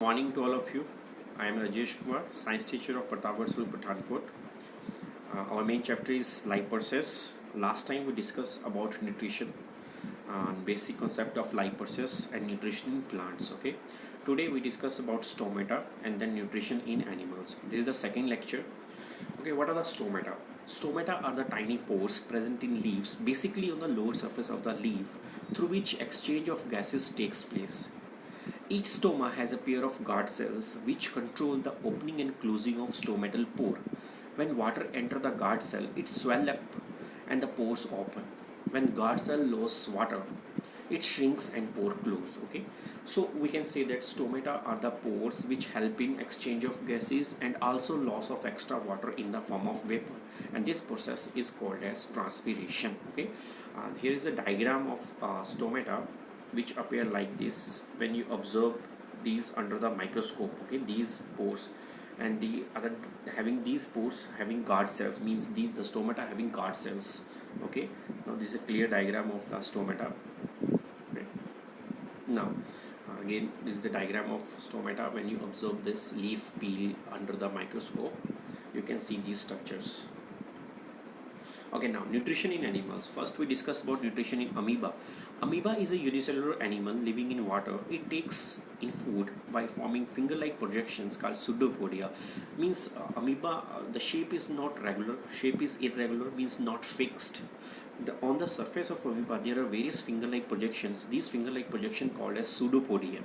Morning to all of you. I am Rajesh Kumar, science teacher of Pratapgarh School, Pathankot. Our main chapter is life process. Last time we discussed about nutrition, basic concept of life process and nutrition in plants. Okay. Today we discuss about stomata and then nutrition in animals. This is the second lecture. Okay, what are the stomata? Stomata are the tiny pores present in leaves, basically on the lower surface of the leaf, through which exchange of gases takes place. Each stoma has a pair of guard cells which control the opening and closing of stomatal pore. When water enters the guard cell, it swells up and the pores open. When guard cell loses water, it shrinks and pore close. Okay, so we can say that stomata are the pores which help in exchange of gases and also loss of extra water in the form of vapor, and this process is called as transpiration. Okay, here is a diagram of stomata which appear like this when you observe these under the microscope. Okay, these pores and the other having these pores having guard cells means the stomata having guard cells. Okay, now this is a clear diagram of the stomata. Right. Now again, this is the diagram of stomata. When you observe this leaf peel under the microscope, you can see these structures. Okay, now nutrition in animals. First we discuss about nutrition in amoeba. Amoeba is a unicellular animal living in water. It takes in food by forming finger-like projections called pseudopodia. Means amoeba, the shape is not regular, shape is irregular, means not fixed. On the surface of amoeba there are various finger-like projections. These finger-like projections called as pseudopodia.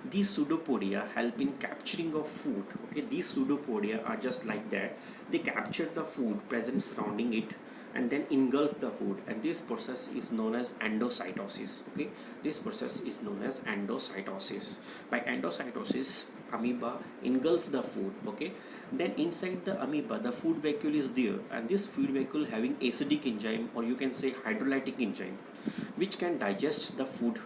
These pseudopodia help in capturing of food. Okay, these pseudopodia are just like that. They capture the food present surrounding it and then engulf the food, and this process is known as endocytosis. Okay, this process is known as endocytosis. By endocytosis, amoeba engulf the food. Okay, then inside the amoeba the food vacuole is there, and this food vacuole having acidic enzyme, or you can say hydrolytic enzyme, which can digest the food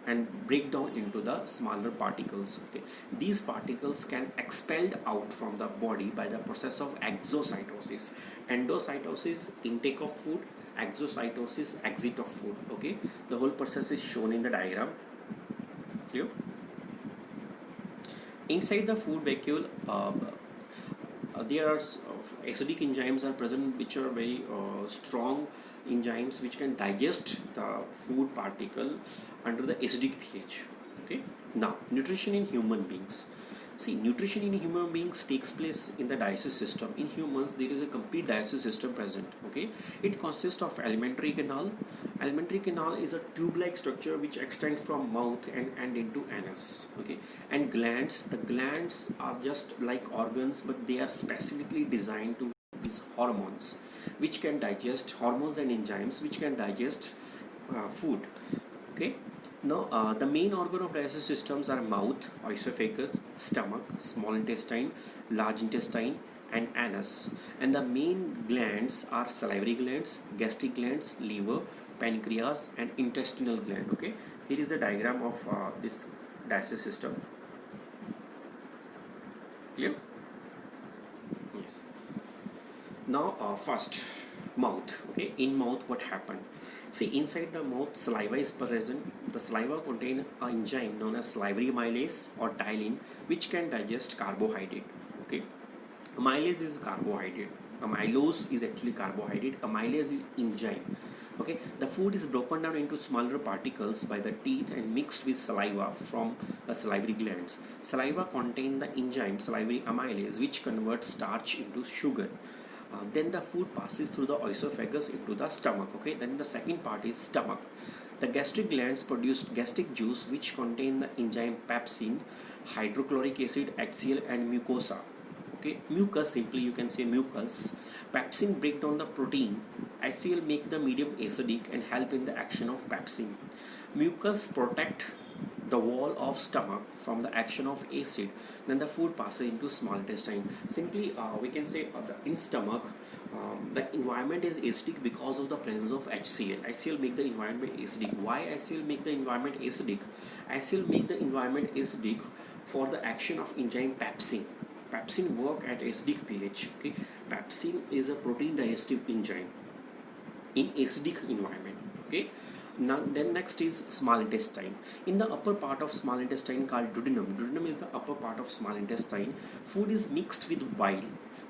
and break down into the smaller particles. Okay, these particles can expelled out from the body by the process of exocytosis. Endocytosis, intake of food; exocytosis, exit of food. Okay, the whole process is shown in the diagram. Clear? Inside the food vacuole, there are acidic enzymes are present, which are very strong enzymes which can digest the food particle under the acidic pH. Okay, now nutrition in human beings. See, nutrition in human beings takes place in the digestive system. In humans there is a complete digestive system present. Okay, it consists of alimentary canal. Alimentary canal is a tube-like structure which extends from mouth and into anus. Okay, and glands. The glands are just like organs, but they are specifically designed to these hormones, which can digest hormones and enzymes, which can digest food. Okay. Now, the main organ of digestive systems are mouth, esophagus, stomach, small intestine, large intestine, and anus. And the main glands are salivary glands, gastric glands, liver, pancreas, and intestinal gland. Okay, here is the diagram of this digestive system. Clear? Yes. Now, first, mouth. Okay, in mouth, what happened? See, inside the mouth, saliva is present. The saliva contains an enzyme known as salivary amylase or ptyalin, which can digest carbohydrate. Okay, amylase is carbohydrate. Amylose is actually carbohydrate. Amylase is enzyme. Okay, the food is broken down into smaller particles by the teeth and mixed with saliva from the salivary glands. Saliva contains the enzyme salivary amylase, which converts starch into sugar. Then the food passes through the esophagus into the stomach. Okay, then the second part is stomach. The gastric glands produce gastric juice, which contain the enzyme pepsin, hydrochloric acid, HCl, and mucosa. Okay, mucus, simply you can say mucus. Pepsin break down the protein. HCl make the medium acidic and help in the action of pepsin. Mucus protect the wall of stomach from the action of acid. Then the food passes into small intestine. Simply we can say in stomach the environment is acidic because of the presence of HCl. HCl make the environment acidic. Why HCl make the environment acidic? HCl make the environment acidic for the action of enzyme pepsin. Pepsin work at acidic pH. Okay, pepsin is a protein digestive enzyme in acidic environment. Okay, Now, then next is small intestine. In the upper part of small intestine called duodenum. Duodenum is the upper part of small intestine. Food is mixed with bile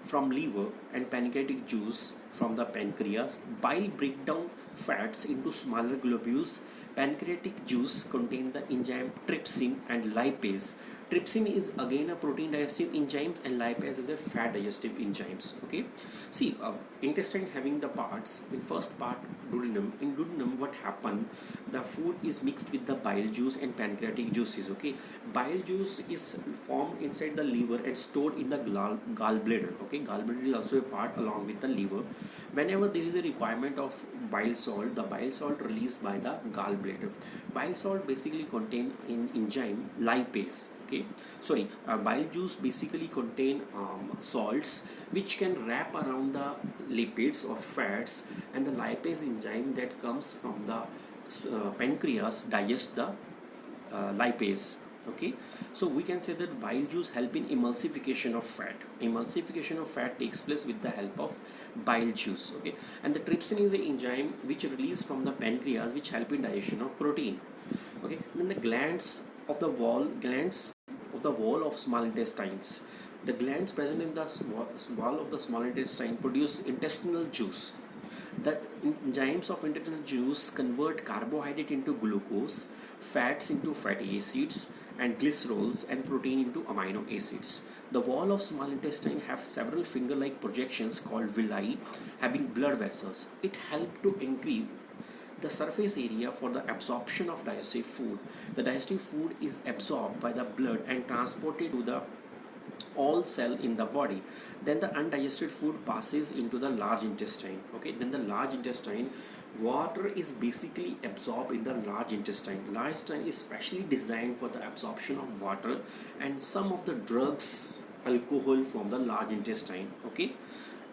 from liver and pancreatic juice from the pancreas. Bile break down fats into smaller globules. Pancreatic juice contain the enzyme trypsin and lipase. Trypsin is again a protein digestive enzyme and lipase is a fat digestive enzymes. Okay, see, intestine having the parts. In first part, duodenum. In duodenum, what happen? The food is mixed with the bile juice and pancreatic juices. Okay, bile juice is formed inside the liver and stored in the gallbladder. Okay, gallbladder is also a part along with the liver. Whenever there is a requirement of bile salt, the bile salt released by the gallbladder. Bile salt basically contain in enzyme lipase. Okay, sorry, bile juice basically contain salts which can wrap around the lipids or fats, and the lipase enzyme that comes from the pancreas digest the lipase. Okay, so we can say that bile juice help in emulsification of fat. Emulsification of fat takes place with the help of bile juice. Okay, and the trypsin is an enzyme which release from the pancreas which help in digestion of protein. Okay, then the glands of the wall of small intestines. The glands present in the wall of the small intestine produce intestinal juice. The enzymes of intestinal juice convert carbohydrate into glucose, fats into fatty acids, and glycerols and protein into amino acids. The wall of small intestine have several finger-like projections called villi having blood vessels. It helps to increase the surface area for the absorption of digestive food. The digestive food is absorbed by the blood and transported to the all cell in the body. Then the undigested food passes into the large intestine. Okay, then the large intestine, water is basically absorbed in the large intestine. Large intestine is specially designed for the absorption of water and some of the drugs, alcohol from the large intestine. Okay,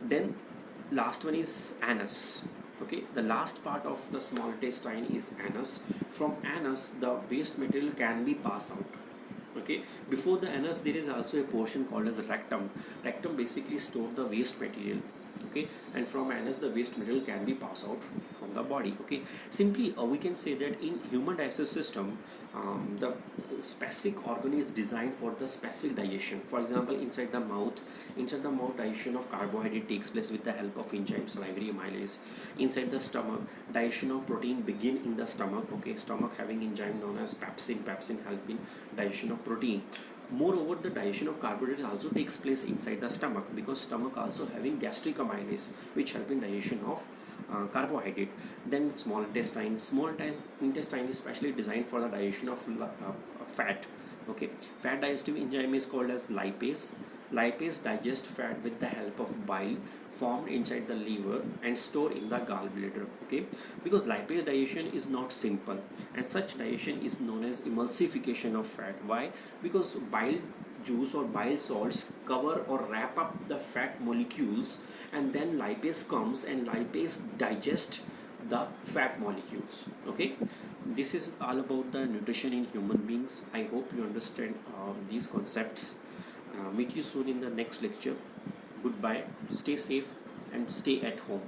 then last one is anus. Okay, the last part of the small intestine is anus. From anus the waste material can be passed out. Okay, before the anus there is also a portion called as rectum. Rectum basically store the waste material. Okay, and from anus the waste material can be passed out from the body. Okay, simply we can say that in human digestive system, the specific organ is designed for the specific digestion. For example, inside the mouth digestion of carbohydrate takes place with the help of enzyme salivary amylase. Inside the stomach, digestion of protein begin in the stomach. Okay, stomach having enzyme known as pepsin help in digestion of protein. Moreover, the digestion of carbohydrates also takes place inside the stomach, because stomach also having gastric amylase which help in digestion of carbohydrate. Then small intestine is specially designed for the digestion of fat. Okay, fat digestive enzyme is called as lipase. Lipase digests fat with the help of bile formed inside the liver and stored in the gallbladder. Okay, because lipase digestion is not simple, and such digestion is known as emulsification of fat. Why? Because bile juice or bile salts cover or wrap up the fat molecules, and then lipase comes and lipase digests the fat molecules. Okay, this is all about the nutrition in human beings. I hope you understand these concepts. Meet you soon in the next lecture. Goodbye, stay safe and stay at home.